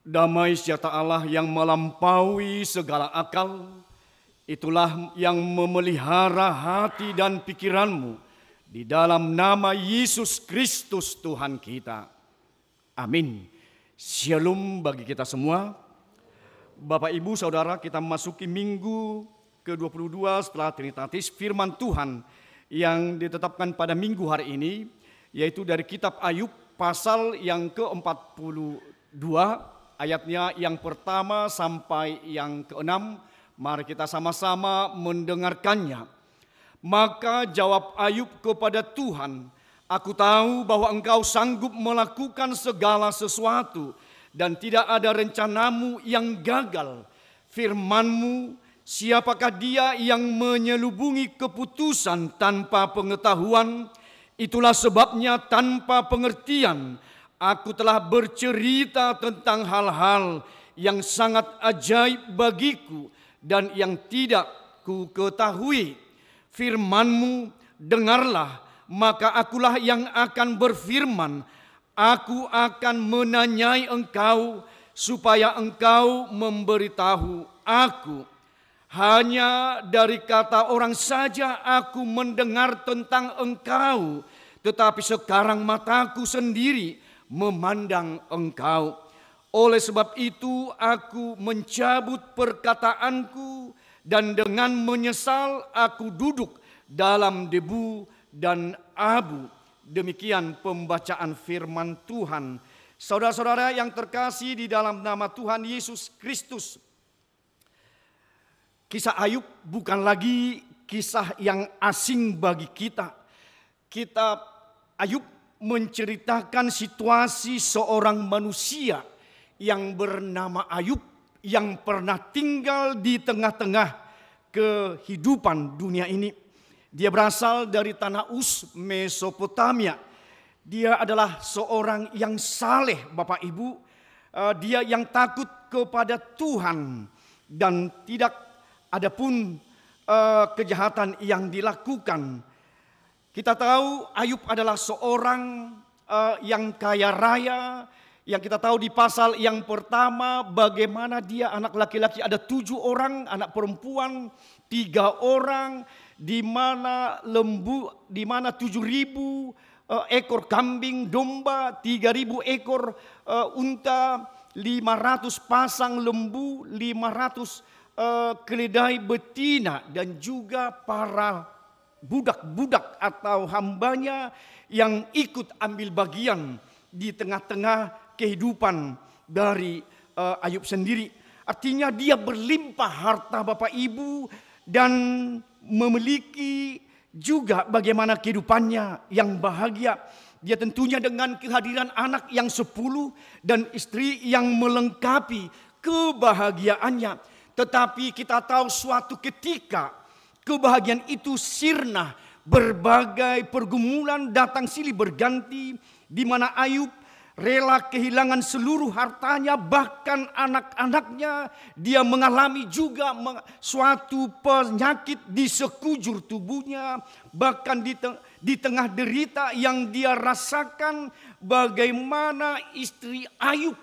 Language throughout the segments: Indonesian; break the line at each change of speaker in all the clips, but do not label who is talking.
Damai sejahtera Allah yang melampaui segala akal, itulah yang memelihara hati dan pikiranmu di dalam nama Yesus Kristus Tuhan kita. Amin. Shalom bagi kita semua. Bapak, Ibu, Saudara, kita memasuki minggu ke-22 setelah Trinitatis. Firman Tuhan yang ditetapkan pada minggu hari ini, yaitu dari kitab Ayub pasal yang ke-42, ayatnya yang pertama sampai yang ke-6. Mari kita sama-sama mendengarkannya. Maka jawab Ayub kepada Tuhan, "Aku tahu bahwa Engkau sanggup melakukan segala sesuatu dan tidak ada rencanamu yang gagal. Firman-Mu, siapakah dia yang menyelubungi keputusan tanpa pengetahuan? Itulah sebabnya tanpa pengertian aku telah bercerita tentang hal-hal yang sangat ajaib bagiku dan yang tidak ku ketahui. Firman-Mu, dengarlah, maka akulah yang akan berfirman. Aku akan menanyai Engkau supaya Engkau memberitahu aku. Hanya dari kata orang saja aku mendengar tentang Engkau, tetapi sekarang mataku sendiri memandang Engkau. Oleh sebab itu aku mencabut perkataanku dan dengan menyesal aku duduk dalam debu dan abu." Demikian pembacaan firman Tuhan. Saudara-saudara yang terkasih di dalam nama Tuhan Yesus Kristus, kisah Ayub bukan lagi kisah yang asing bagi kita. Kitab Ayub menceritakan situasi seorang manusia yang bernama Ayub yang pernah tinggal di tengah-tengah kehidupan dunia ini. Dia berasal dari tanah Uz, Mesopotamia. Dia adalah seorang yang saleh, Bapak Ibu. Dia yang takut kepada Tuhan dan tidak ada pun kejahatan yang dilakukan. Kita tahu Ayub adalah seorang yang kaya raya. Yang kita tahu di pasal yang pertama bagaimana dia anak laki-laki ada 7 orang, anak perempuan 3 orang, di mana 7.000 ekor kambing domba, 3.000 ekor unta, 500 pasang lembu, 500 keledai betina, dan juga para budak-budak atau hambanya yang ikut ambil bagian di tengah-tengah kehidupan dari Ayub sendiri. Artinya dia berlimpah harta, Bapak Ibu, dan memiliki juga bagaimana kehidupannya yang bahagia. Dia tentunya dengan kehadiran anak yang 10 dan istri yang melengkapi kebahagiaannya. Tetapi kita tahu suatu ketika kebahagiaan itu sirna, berbagai pergumulan datang silih berganti, di mana Ayub rela kehilangan seluruh hartanya, bahkan anak-anaknya. Dia mengalami juga suatu penyakit di sekujur tubuhnya, bahkan di tengah derita yang dia rasakan. Bagaimana istri Ayub,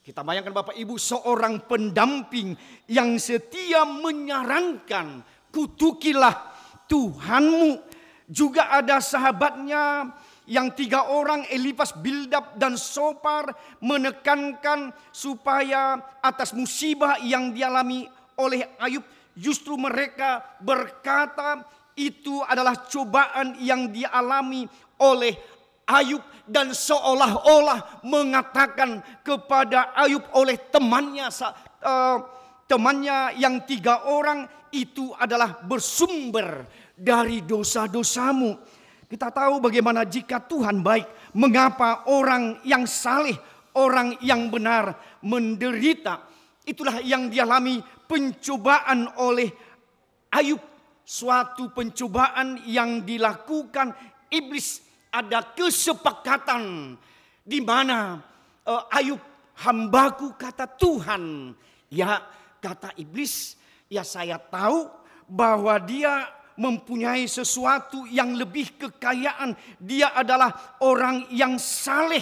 kita bayangkan Bapak Ibu, seorang pendamping yang setia menyarankan, "Kutukilah Tuhanmu." Juga ada sahabatnya yang 3 orang, Elifas, Bildad, dan Sofar, menekankan supaya atas musibah yang dialami oleh Ayub, justru mereka berkata itu adalah cobaan yang dialami oleh Ayub, dan seolah-olah mengatakan kepada Ayub oleh temannya yang 3 orang itu adalah bersumber dari dosa-dosamu. Kita tahu bagaimana jika Tuhan baik, mengapa orang yang saleh, orang yang benar menderita. Itulah yang dialami pencobaan oleh Ayub. Suatu pencobaan yang dilakukan iblis. Ada kesepakatan di mana Ayub, "Hambaku," kata Tuhan. "Ya," kata iblis, "ya saya tahu bahwa dia mempunyai sesuatu yang lebih kekayaan. Dia adalah orang yang saleh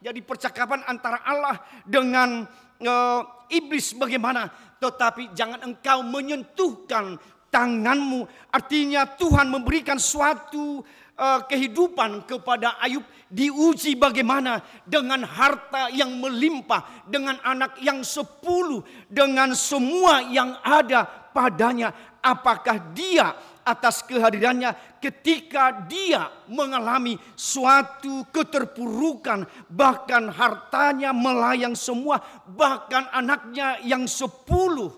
Jadi percakapan antara Allah dengan iblis bagaimana. Tetapi jangan engkau menyentuhkan tanganmu. Artinya Tuhan memberikan suatu kehidupan kepada Ayub. Diuji bagaimana dengan harta yang melimpah, dengan anak yang 10, dengan semua yang ada padanya. Apakah dia atas kehadirannya ketika dia mengalami suatu keterpurukan, bahkan hartanya melayang semua, bahkan anaknya yang 10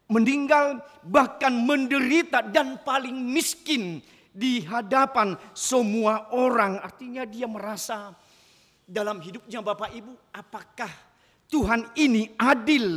meninggal, bahkan menderita dan paling miskin di hadapan semua orang. Artinya dia merasa dalam hidupnya, Bapak Ibu, apakah Tuhan ini adil?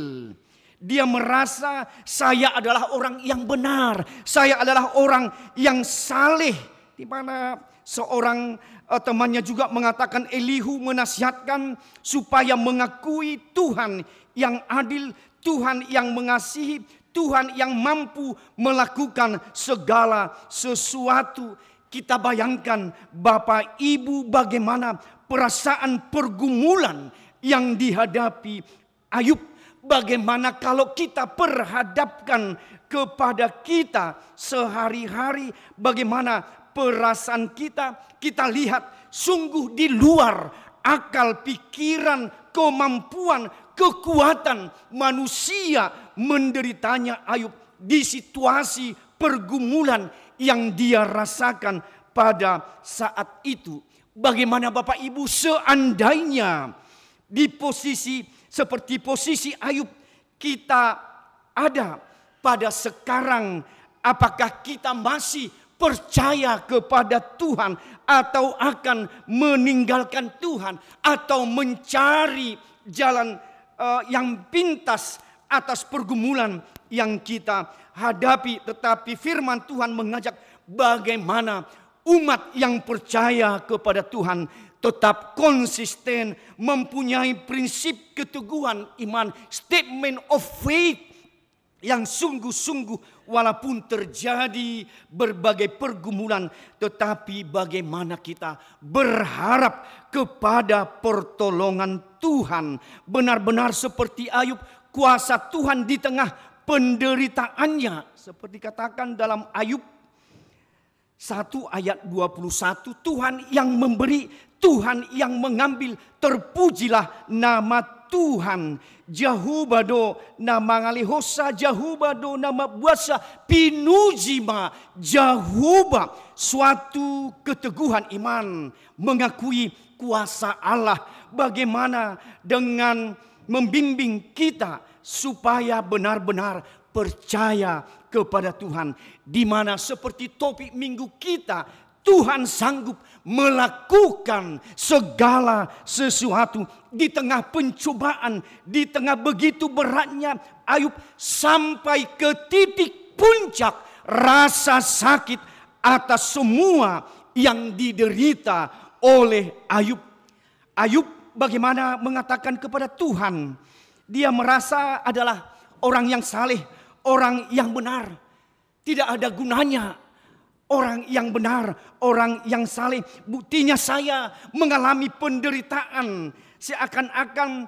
Dia merasa saya adalah orang yang benar, saya adalah orang yang saleh. Di mana seorang temannya juga mengatakan, Elihu menasihatkan supaya mengakui Tuhan yang adil, Tuhan yang mengasihi, Tuhan yang mampu melakukan segala sesuatu. Kita bayangkan Bapak Ibu bagaimana perasaan pergumulan yang dihadapi Ayub. Bagaimana kalau kita perhadapkan kepada kita sehari-hari, bagaimana perasaan kita, kita lihat sungguh di luar akal, pikiran, kemampuan, kekuatan manusia menderitanya Ayub di situasi pergumulan yang dia rasakan pada saat itu. Bagaimana Bapak Ibu seandainya di posisi seperti posisi Ayub kita ada pada sekarang, apakah kita masih percaya kepada Tuhan atau akan meninggalkan Tuhan atau mencari jalan yang pintas atas pergumulan yang kita hadapi? Tetapi firman Tuhan mengajak bagaimana umat yang percaya kepada Tuhan tetap konsisten, mempunyai prinsip keteguhan iman, statement of faith yang sungguh-sungguh walaupun terjadi berbagai pergumulan, tetapi bagaimana kita berharap kepada pertolongan Tuhan. Benar-benar seperti Ayub, kuasa Tuhan di tengah penderitaannya. Seperti katakan dalam Ayub 1 ayat 21, Tuhan yang memberi, Tuhan yang mengambil, terpujilah nama Tuhan. Jahubado nama ngalihosa, Jahubado nama buasa, pinujima Jahuba. Suatu keteguhan iman, mengakui kuasa Allah. Bagaimana dengan membimbing kita supaya benar-benar percaya kepada Tuhan, di mana seperti topik minggu kita, Tuhan sanggup melakukan segala sesuatu di tengah pencobaan, di tengah begitu beratnya Ayub sampai ke titik puncak rasa sakit atas semua yang diderita oleh Ayub. Ayub bagaimana mengatakan kepada Tuhan, dia merasa adalah orang yang saleh, orang yang benar. Tidak ada gunanya orang yang benar, orang yang saleh. Buktinya saya mengalami penderitaan. Seakan-akan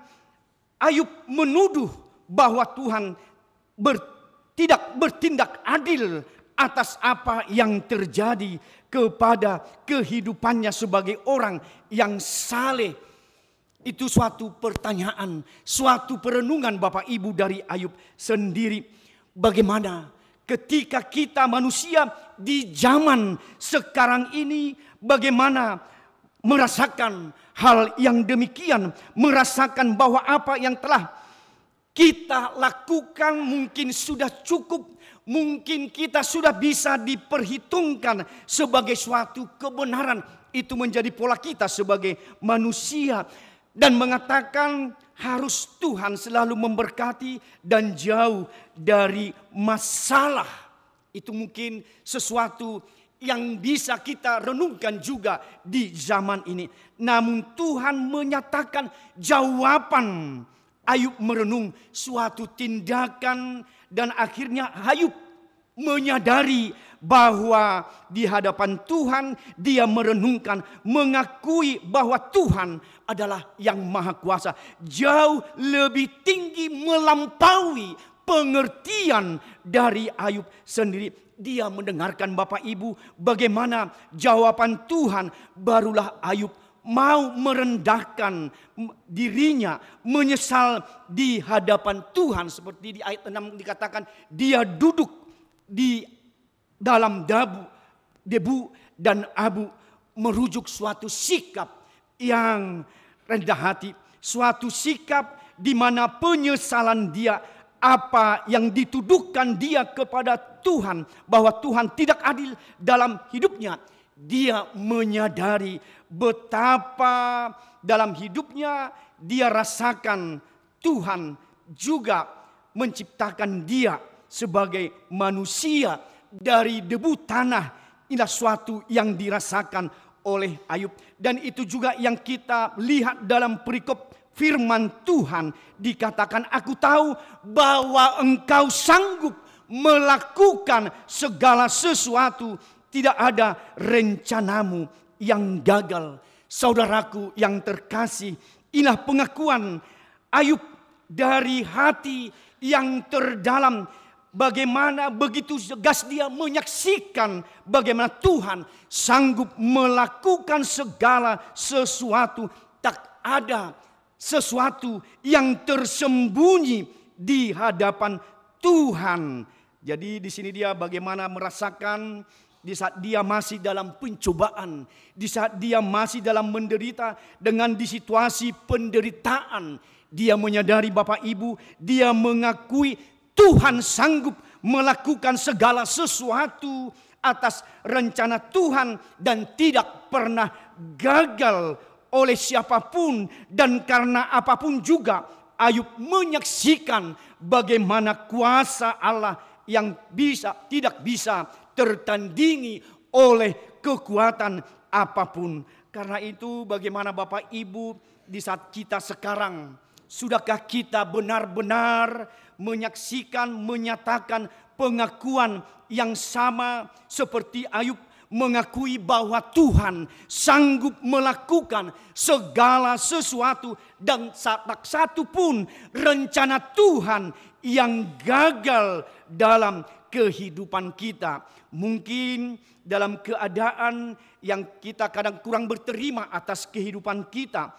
Ayub menuduh bahwa Tuhan tidak bertindak adil atas apa yang terjadi kepada kehidupannya sebagai orang yang saleh. Itu suatu pertanyaan, suatu perenungan Bapak Ibu dari Ayub sendiri. Bagaimana ketika kita manusia di zaman sekarang ini, bagaimana merasakan hal yang demikian, merasakan bahwa apa yang telah kita lakukan mungkin sudah cukup, mungkin kita sudah bisa diperhitungkan sebagai suatu kebenaran. Itu menjadi pola kita sebagai manusia. Dan mengatakan harus Tuhan selalu memberkati dan jauh dari masalah. Itu mungkin sesuatu yang bisa kita renungkan juga di zaman ini. Namun Tuhan menyatakan jawaban. Ayub merenung suatu tindakan dan akhirnya Ayub menyadari bahwa di hadapan Tuhan dia merenungkan, mengakui bahwa Tuhan adalah yang maha kuasa, jauh lebih tinggi melampaui pengertian dari Ayub sendiri. Dia mendengarkan Bapak Ibu bagaimana jawaban Tuhan, barulah Ayub mau merendahkan dirinya, menyesal di hadapan Tuhan. Seperti di ayat 6 dikatakan, dia duduk di dalam debu dan abu, merujuk suatu sikap yang rendah hati, suatu sikap di mana penyesalan dia, apa yang dituduhkan dia kepada Tuhan, bahwa Tuhan tidak adil dalam hidupnya. Dia menyadari betapa dalam hidupnya dia rasakan Tuhan juga menciptakan dia sebagai manusia dari debu tanah. Inilah suatu yang dirasakan oleh Ayub. Dan itu juga yang kita lihat dalam perikop firman Tuhan. Dikatakan, aku tahu bahwa engkau sanggup melakukan segala sesuatu. Tidak ada rencanamu yang gagal. Saudaraku yang terkasih, inilah pengakuan Ayub dari hati yang terdalam. Bagaimana begitu tegas dia menyaksikan bagaimana Tuhan sanggup melakukan segala sesuatu. Tak ada sesuatu yang tersembunyi di hadapan Tuhan. Jadi di sini dia bagaimana merasakan di saat dia masih dalam pencobaan, di saat dia masih dalam menderita, dengan di situasi penderitaan, dia menyadari Bapak Ibu, dia mengakui Tuhan sanggup melakukan segala sesuatu atas rencana Tuhan dan tidak pernah gagal oleh siapapun. Dan karena apapun juga Ayub menyaksikan bagaimana kuasa Allah yang tidak bisa tertandingi oleh kekuatan apapun. Karena itu bagaimana Bapak Ibu di saat kita sekarang, sudahkah kita benar-benar menyaksikan, menyatakan pengakuan yang sama seperti Ayub, mengakui bahwa Tuhan sanggup melakukan segala sesuatu dan tak satu pun rencana Tuhan yang gagal dalam kehidupan kita. Mungkin dalam keadaan yang kita kadang kurang berterima atas kehidupan kita,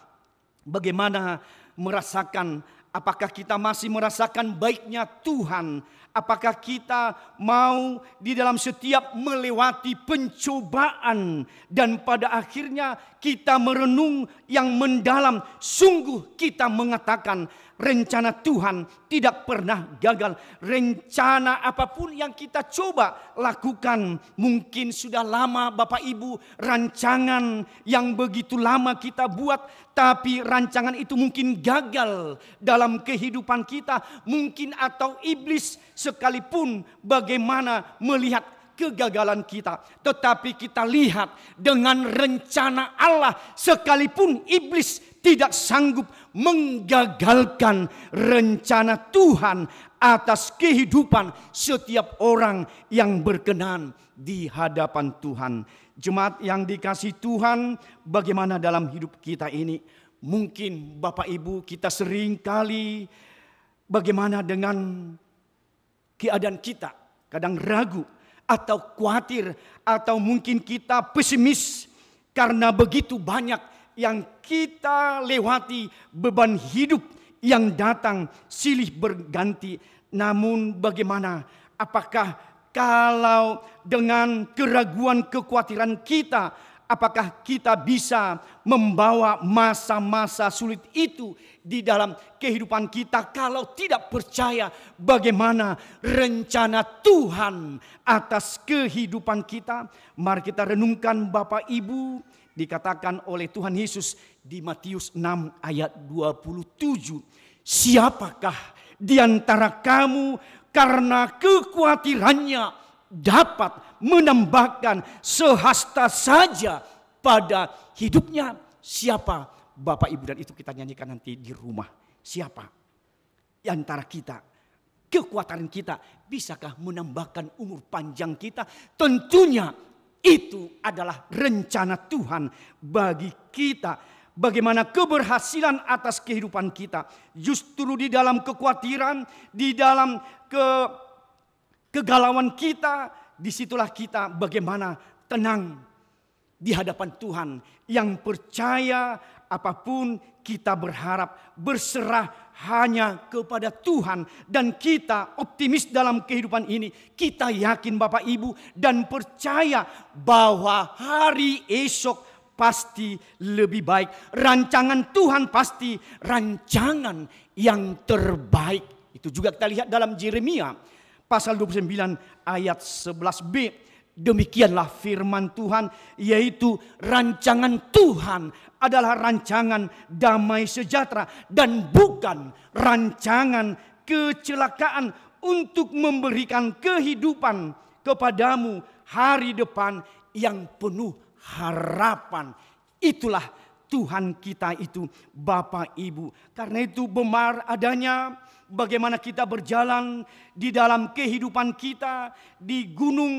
bagaimana merasakan, apakah kita masih merasakan baiknya Tuhan? Apakah kita mau di dalam setiap melewati pencobaan dan pada akhirnya kita merenung yang mendalam, sungguh kita mengatakan rencana Tuhan tidak pernah gagal. Rencana apapun yang kita coba lakukan, mungkin sudah lama Bapak Ibu, rancangan yang begitu lama kita buat, tapi rancangan itu mungkin gagal dalam kehidupan kita. Mungkin atau iblis sekalipun bagaimana melihat kegagalan kita, tetapi kita lihat dengan rencana Allah, sekalipun iblis tidak sanggup menggagalkan rencana Tuhan atas kehidupan setiap orang yang berkenan di hadapan Tuhan. Jemaat yang dikasihi Tuhan, bagaimana dalam hidup kita ini? Mungkin Bapak Ibu kita sering kali bagaimana dengan keadaan kita, kadang ragu atau khawatir, atau mungkin kita pesimis karena begitu banyak yang kita lewati, beban hidup yang datang silih berganti. Namun bagaimana, apakah kalau dengan keraguan kekhawatiran kita, apakah kita bisa membawa masa-masa sulit itu di dalam kehidupan kita kalau tidak percaya bagaimana rencana Tuhan atas kehidupan kita? Mari kita renungkan Bapak Ibu, dikatakan oleh Tuhan Yesus di Matius 6 ayat 27. Siapakah di antara kamu karena kekhawatirannya dapat menambahkan sehasta saja pada hidupnya? Siapa Bapak Ibu? Dan itu kita nyanyikan nanti di rumah. Siapa di antara kita kekuatan kita? Bisakah menambahkan umur panjang kita? Tentunya itu adalah rencana Tuhan bagi kita. Bagaimana keberhasilan atas kehidupan kita. Justru di dalam kekhawatiran, di dalam kegalauan kita, disitulah kita bagaimana tenang di hadapan Tuhan. Yang percaya apapun kita berharap, berserah hanya kepada Tuhan. Dan kita optimis dalam kehidupan ini. Kita yakin Bapak Ibu dan percaya bahwa hari esok pasti lebih baik. Rancangan Tuhan pasti rancangan yang terbaik. Itu juga kita lihat dalam Yeremia pasal 29 ayat 11b. Demikianlah firman Tuhan, yaitu rancangan Tuhan adalah rancangan damai sejahtera dan bukan rancangan kecelakaan, untuk memberikan kehidupan kepadamu, hari depan yang penuh harapan. Itulah Tuhan kita itu, Bapak Ibu. Karena itu benar adanya bagaimana kita berjalan di dalam kehidupan kita di gunung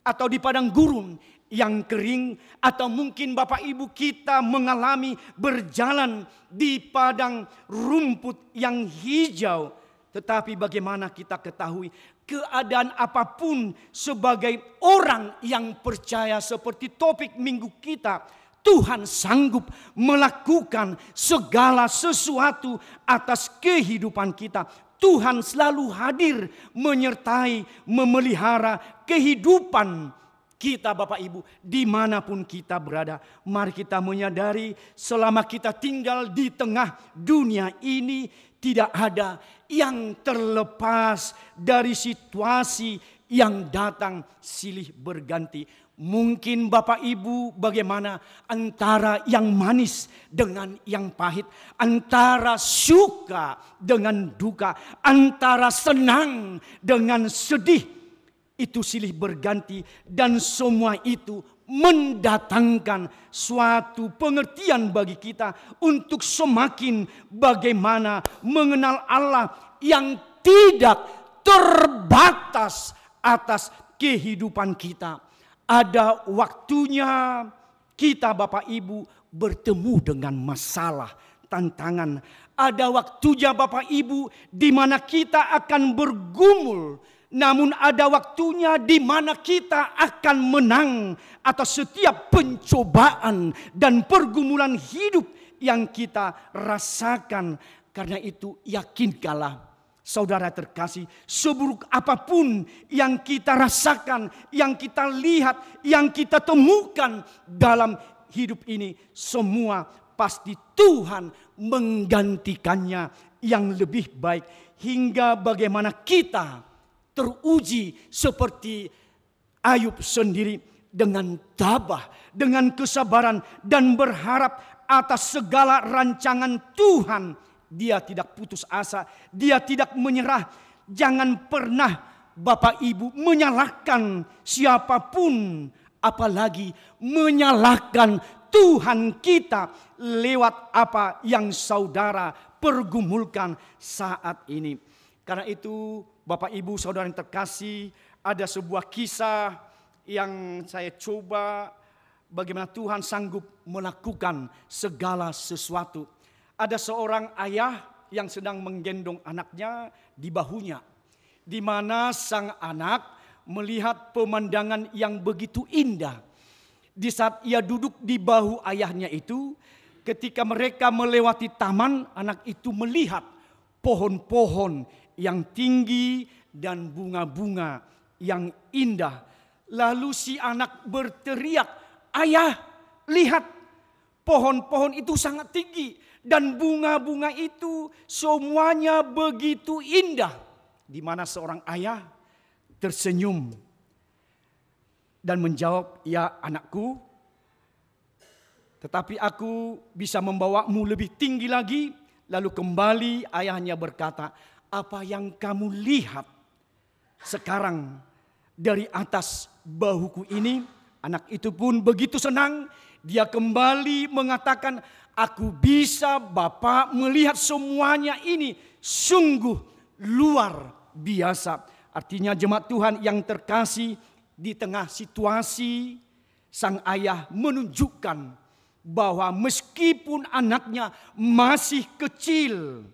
atau di padang gurun yang kering, atau mungkin Bapak Ibu kita mengalami berjalan di padang rumput yang hijau. Tetapi bagaimana kita ketahui keadaan apapun sebagai orang yang percaya, seperti topik minggu kita, Tuhan sanggup melakukan segala sesuatu atas kehidupan kita. Tuhan selalu hadir menyertai, memelihara kehidupan kita Bapak Ibu dimanapun kita berada. Mari kita menyadari selama kita tinggal di tengah dunia ini, tidak ada yang terlepas dari situasi yang datang silih berganti. Mungkin Bapak Ibu bagaimana antara yang manis dengan yang pahit, antara suka dengan duka, antara senang dengan sedih, itu silih berganti, dan semua itu mendatangkan suatu pengertian bagi kita untuk semakin bagaimana mengenal Allah yang tidak terbatas atas kehidupan kita. Ada waktunya kita Bapak Ibu bertemu dengan masalah, tantangan. Ada waktunya Bapak Ibu di mana kita akan bergumul. Namun ada waktunya di mana kita akan menang atas setiap pencobaan dan pergumulan hidup yang kita rasakan. Karena itu yakinkanlah saudara terkasih, seburuk apapun yang kita rasakan, yang kita lihat, yang kita temukan dalam hidup ini, semua pasti Tuhan menggantikannya yang lebih baik. Hingga bagaimana kita teruji seperti Ayub sendiri dengan tabah, dengan kesabaran dan berharap atas segala rancangan Tuhan. Dia tidak putus asa, dia tidak menyerah. Jangan pernah Bapak Ibu menyalahkan siapapun, apalagi menyalahkan Tuhan kita lewat apa yang saudara pergumulkan saat ini. Karena itu Bapak Ibu saudara yang terkasih, ada sebuah kisah yang saya coba bagaimana Tuhan sanggup melakukan segala sesuatu. Ada seorang ayah yang sedang menggendong anaknya di bahunya, di mana sang anak melihat pemandangan yang begitu indah. Di saat ia duduk di bahu ayahnya itu, ketika mereka melewati taman, anak itu melihat pohon-pohon yang tinggi dan bunga-bunga yang indah. Lalu si anak berteriak, "Ayah, lihat, pohon-pohon itu sangat tinggi dan bunga-bunga itu semuanya begitu indah." Di mana seorang ayah tersenyum dan menjawab, "Ya anakku, tetapi aku bisa membawamu lebih tinggi lagi." Lalu kembali ayahnya berkata, "Apa yang kamu lihat sekarang dari atas bahuku ini?" Anak itu pun begitu senang. Dia kembali mengatakan, "Aku bisa Bapak melihat semuanya ini sungguh luar biasa. Artinya jemaat Tuhan yang terkasih, di tengah situasi sang ayah menunjukkan bahwa meskipun anaknya masih kecil,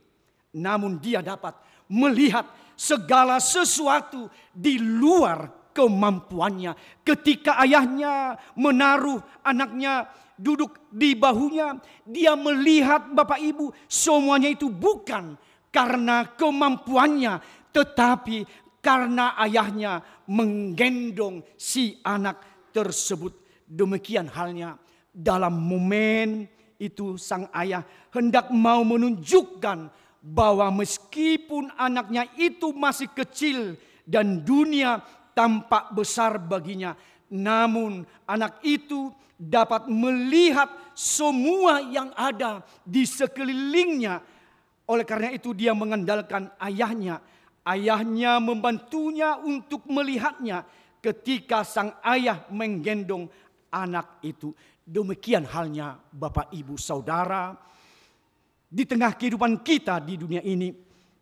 namun dia dapat melihat segala sesuatu di luar kemampuannya. Ketika ayahnya menaruh anaknya duduk di bahunya, dia melihat Bapak Ibu semuanya itu bukan karena kemampuannya, tetapi karena ayahnya menggendong si anak tersebut. Demikian halnya dalam momen itu sang ayah hendak mau menunjukkan bahwa meskipun anaknya itu masih kecil dan dunia tampak besar baginya, namun anak itu dapat melihat semua yang ada di sekelilingnya. Oleh karena itu dia mengandalkan ayahnya. Ayahnya membantunya untuk melihatnya ketika sang ayah menggendong anak itu. Demikian halnya Bapak Ibu Saudara, di tengah kehidupan kita di dunia ini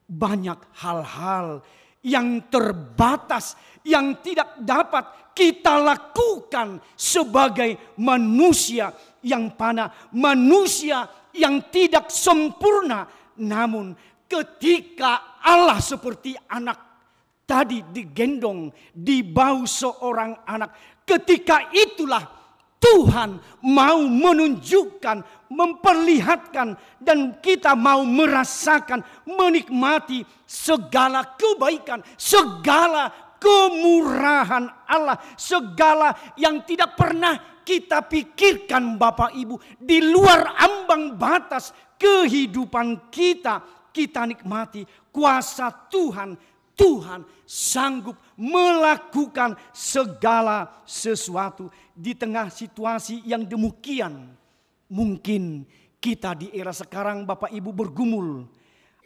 banyak hal-hal yang terbatas, yang tidak dapat kita lakukan sebagai manusia yang fana, manusia yang tidak sempurna. Namun ketika Allah seperti anak tadi digendong di bahu seorang anak, ketika itulah Tuhan mau menunjukkan, memperlihatkan, dan kita mau merasakan, menikmati segala kebaikan, segala kemurahan Allah, segala yang tidak pernah kita pikirkan Bapak Ibu, di luar ambang batas kehidupan kita. Kita nikmati kuasa Tuhan. Tuhan sanggup melakukan segala sesuatu di tengah situasi yang demikian. Mungkin kita di era sekarang Bapak Ibu bergumul.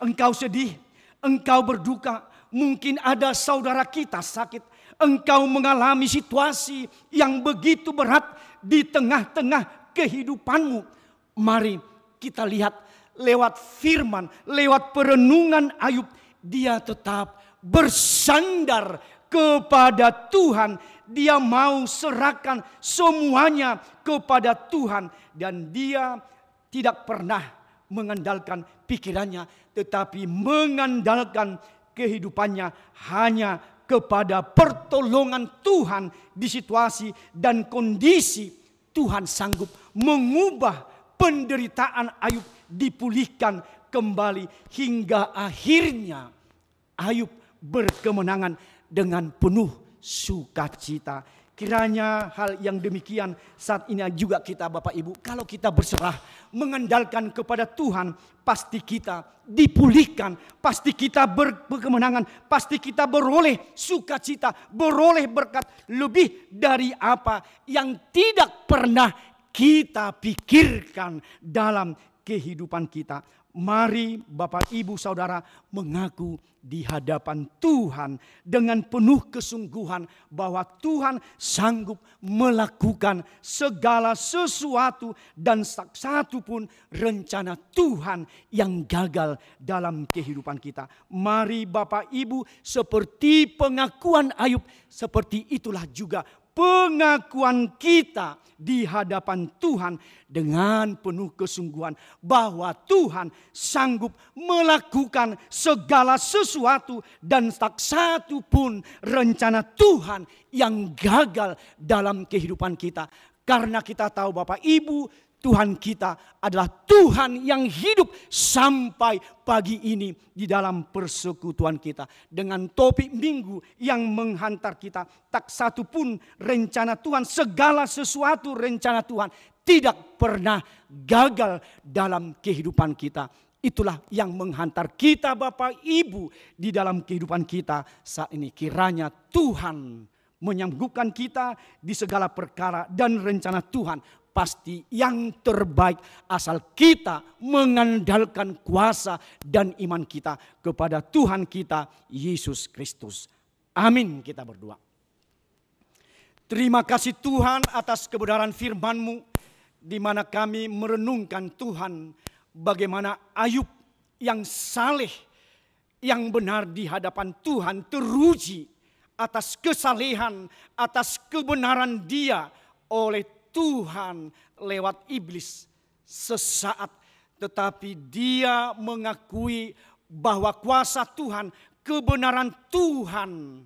Engkau sedih, engkau berduka. Mungkin ada saudara kita sakit. Engkau mengalami situasi yang begitu berat di tengah-tengah kehidupanmu. Mari kita lihat lewat firman, lewat perenungan Ayub. Dia tetap bersandar kepada Tuhan. Dia mau serahkan semuanya kepada Tuhan. Dan dia tidak pernah mengandalkan pikirannya, tetapi mengandalkan kehidupannya hanya kepada pertolongan Tuhan di situasi dan kondisi. Tuhan sanggup mengubah penderitaan Ayub, dipulihkan kembali hingga akhirnya Ayub berkemenangan dengan penuh sukacita. Kiranya hal yang demikian saat ini juga kita Bapak Ibu, kalau kita berserah mengandalkan kepada Tuhan, pasti kita dipulihkan, pasti kita berkemenangan, pasti kita beroleh sukacita, beroleh berkat lebih dari apa yang tidak pernah kita pikirkan dalam kehidupan kita. Mari Bapak Ibu Saudara mengaku di hadapan Tuhan dengan penuh kesungguhan bahwa Tuhan sanggup melakukan segala sesuatu dan satu pun rencana Tuhan yang gagal dalam kehidupan kita. Mari Bapak Ibu, seperti pengakuan Ayub, seperti itulah juga pengakuan kita di hadapan Tuhan dengan penuh kesungguhan bahwa Tuhan sanggup melakukan segala sesuatu dan tak satu pun rencana Tuhan yang gagal dalam kehidupan kita. Karena kita tahu Bapak Ibu, Tuhan kita adalah Tuhan yang hidup sampai pagi ini di dalam persekutuan kita. Dengan topik minggu yang menghantar kita, tak satu pun rencana Tuhan, segala sesuatu rencana Tuhan tidak pernah gagal dalam kehidupan kita. Itulah yang menghantar kita Bapak Ibu di dalam kehidupan kita saat ini. Kiranya Tuhan menyembuhkan kita di segala perkara, dan rencana Tuhan pasti yang terbaik asal kita mengandalkan kuasa dan iman kita kepada Tuhan kita Yesus Kristus. Amin, kita berdoa. Terima kasih Tuhan atas kebenaran firman-Mu, di mana kami merenungkan Tuhan bagaimana Ayub yang saleh yang benar di hadapan Tuhan teruji atas kesalehan, atas kebenaran dia oleh Tuhan lewat iblis sesaat. Tetapi dia mengakui bahwa kuasa Tuhan, kebenaran Tuhan,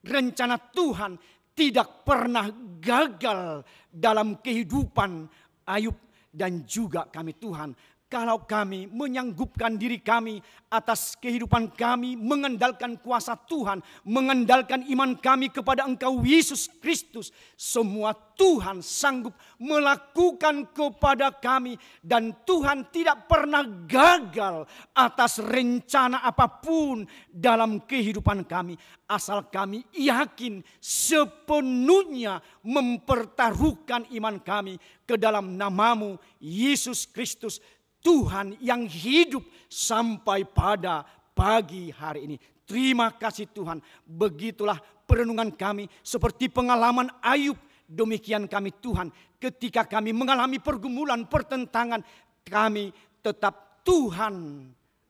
rencana Tuhan tidak pernah gagal dalam kehidupan Ayub dan juga kami Tuhan. Kalau kami menyanggupkan diri kami atas kehidupan kami, mengandalkan kuasa Tuhan, mengandalkan iman kami kepada Engkau Yesus Kristus, semua Tuhan sanggup melakukan kepada kami, dan Tuhan tidak pernah gagal atas rencana apapun dalam kehidupan kami, asal kami yakin sepenuhnya mempertaruhkan iman kami ke dalam nama-Mu Yesus Kristus, Tuhan yang hidup sampai pada pagi hari ini. Terima kasih Tuhan. Begitulah perenungan kami seperti pengalaman Ayub. Demikian kami Tuhan. Ketika kami mengalami pergumulan, pertentangan, kami tetap Tuhan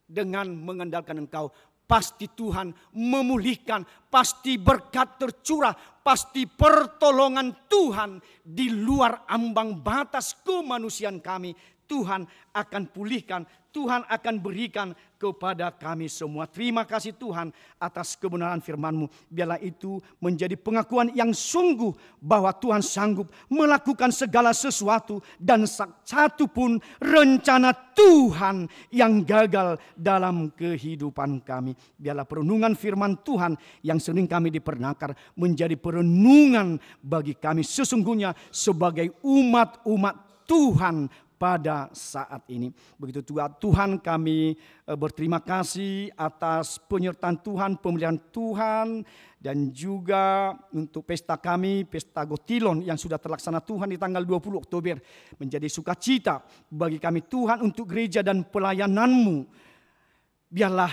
dengan mengandalkan Engkau. Pasti Tuhan memulihkan, pasti berkat tercurah, pasti pertolongan Tuhan di luar ambang batas kemanusiaan kami. Tuhan akan pulihkan, Tuhan akan berikan kepada kami semua. Terima kasih Tuhan atas kebenaran firman-Mu. Biarlah itu menjadi pengakuan yang sungguh bahwa Tuhan sanggup melakukan segala sesuatu dan satu pun rencana Tuhan yang gagal dalam kehidupan kami. Biarlah perenungan firman Tuhan yang sering kami diperdengarkan menjadi perenungan bagi kami sesungguhnya sebagai umat-umat Tuhan pada saat ini. Begitu juga Tuhan, kami berterima kasih atas penyertaan Tuhan, pemeliharaan Tuhan, dan juga untuk pesta kami, pesta Gotilon yang sudah terlaksana Tuhan di tanggal 20 Oktober. Menjadi sukacita bagi kami Tuhan untuk gereja dan pelayanan-Mu. Biarlah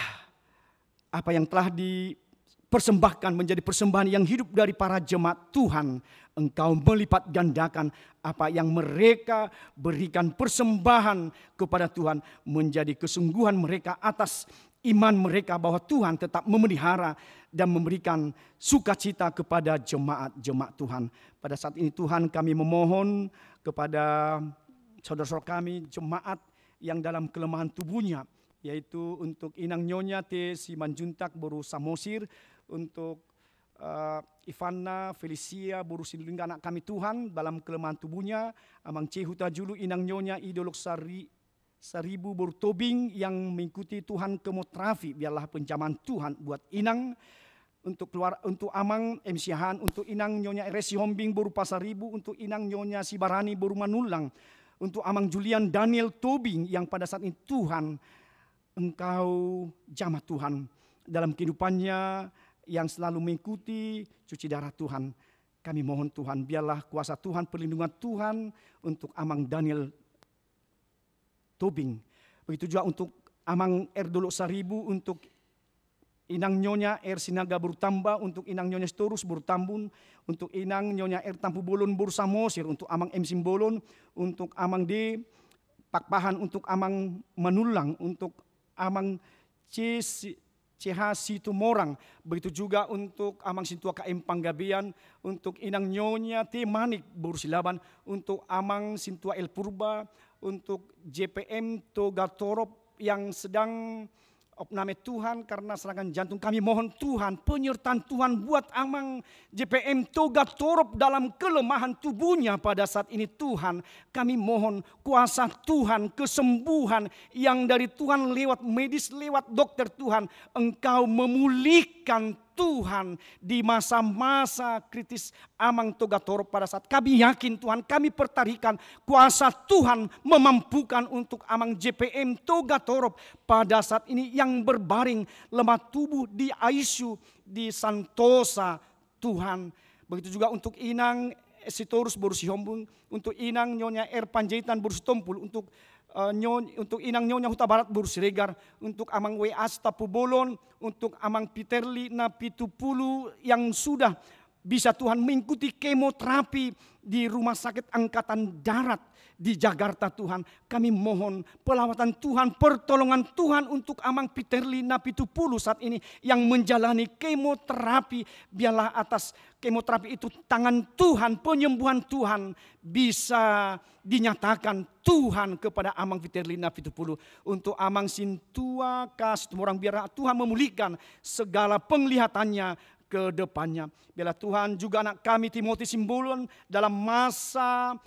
apa yang telah dipersembahkan menjadi persembahan yang hidup dari para jemaat Tuhan. Engkau melipat gandakan apa yang mereka berikan persembahan kepada Tuhan, menjadi kesungguhan mereka atas iman mereka bahwa Tuhan tetap memelihara dan memberikan sukacita kepada jemaat-jemaat Tuhan. Pada saat ini Tuhan, kami memohon kepada saudara-saudara kami jemaat yang dalam kelemahan tubuhnya, yaitu untuk Inang Nyonya T. Simanjuntak Boru Samosir, untuk Ivana Felicia Boru Sinulingga anak kami Tuhan dalam kelemahan tubuhnya, Amang Cehuta Julu Inang Nyonya Idolok Saribu Boru Tobing yang mengikuti Tuhan kemoterapi. Biarlah penjaman Tuhan buat Inang, untuk keluar, untuk Amang Emsiahan, untuk Inang Nyonya Resi Hombing Boru Pasaribu, untuk Inang Nyonya Sibarani Boru Manulang, untuk Amang Julian Daniel Tobing yang pada saat ini Tuhan Engkau jamah Tuhan dalam kehidupannya, yang selalu mengikuti cuci darah Tuhan. Kami mohon Tuhan, biarlah kuasa Tuhan, perlindungan Tuhan untuk Amang Daniel Tobing. Begitu juga untuk Amang Erdolok Saribu, untuk Inang Nyonya Sinaga Bertamba, untuk Inang Nyonya Storus Bertambun, untuk Inang Nyonya Tampu Bolon Bursamosir, untuk Amang M Simbolon, untuk Amang D Pakpahan, untuk Amang Manulang, untuk Amang CH Situmorang, begitu juga untuk Amang Sintua KM Panggabean, untuk Inang Nyonya T Manik Bursilaban, untuk Amang Sintua El Purba, untuk JPM Togatorop yang sedang opname Tuhan karena serangan jantung. Kami mohon Tuhan, penyertaan Tuhan buat Amang JPM Togatorop dalam kelemahan tubuhnya pada saat ini Tuhan. Kami mohon kuasa Tuhan, kesembuhan yang dari Tuhan lewat medis, lewat dokter Tuhan. Engkau memulihkan Tuhan di masa-masa kritis Amang Togatorop pada saat kami yakin Tuhan, kami pertarikan kuasa Tuhan memampukan untuk Amang JPM Togatorop pada saat ini yang berbaring lemah tubuh di ICU di Santosa Tuhan. Begitu juga untuk Inang Sitorus Boru Sihombung, untuk Inang Nyonya Panjaitan Boru Sitompul, untuk Inang Nyonya Huta Barat Boru Siregar, untuk Amang WA Tapu Bolon, untuk Amang Piterli Napitupulu yang sudah bisa Tuhan mengikuti kemoterapi di Rumah Sakit Angkatan Darat di Jakarta Tuhan. Kami mohon pelawatan Tuhan, pertolongan Tuhan untuk Amang Peterlina Pitupulu saat ini yang menjalani kemoterapi. Biarlah atas kemoterapi itu tangan Tuhan, penyembuhan Tuhan bisa dinyatakan Tuhan kepada Amang Peterlina Pitupulu. Untuk Amang Sintua Kastumorang, biarlah Tuhan memulihkan segala penglihatannya ke depannya. Biarlah Tuhan juga anak kami Timothy Simbolon dalam masa